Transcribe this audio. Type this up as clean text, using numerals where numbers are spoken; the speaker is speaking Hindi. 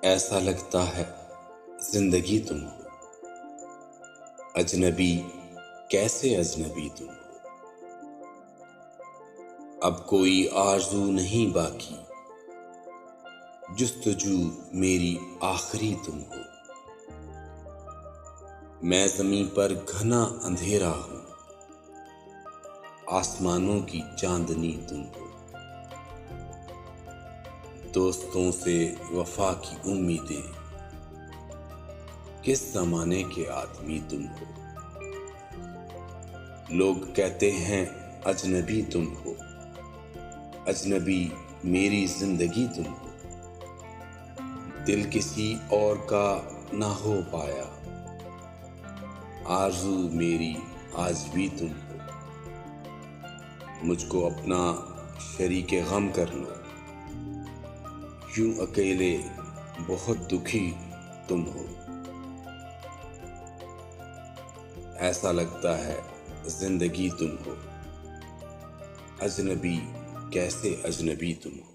ऐसा लगता है जिंदगी तुम हो, अजनबी कैसे अजनबी तुम हो। अब कोई आरज़ू नहीं बाकी, जुस्तजू मेरी आखिरी तुम हो। मैं ज़मीं पर घना अंधेरा हूँ, आसमानों की चांदनी तुम हो। दोस्तों से वफा की उम्मीदें, किस ज़माने के आदमी तुम हो। लोग कहते हैं अजनबी तुम हो, अजनबी मेरी जिंदगी तुम हो। दिल किसी और का ना हो पाया, आरज़ू मेरी आज भी तुम हो। मुझको अपना शरीके गम कर लो, यूं अकेले बहुत दुखी तुम हो। ऐसा लगता है जिंदगी तुम हो, अजनबी कैसे अजनबी तुम हो।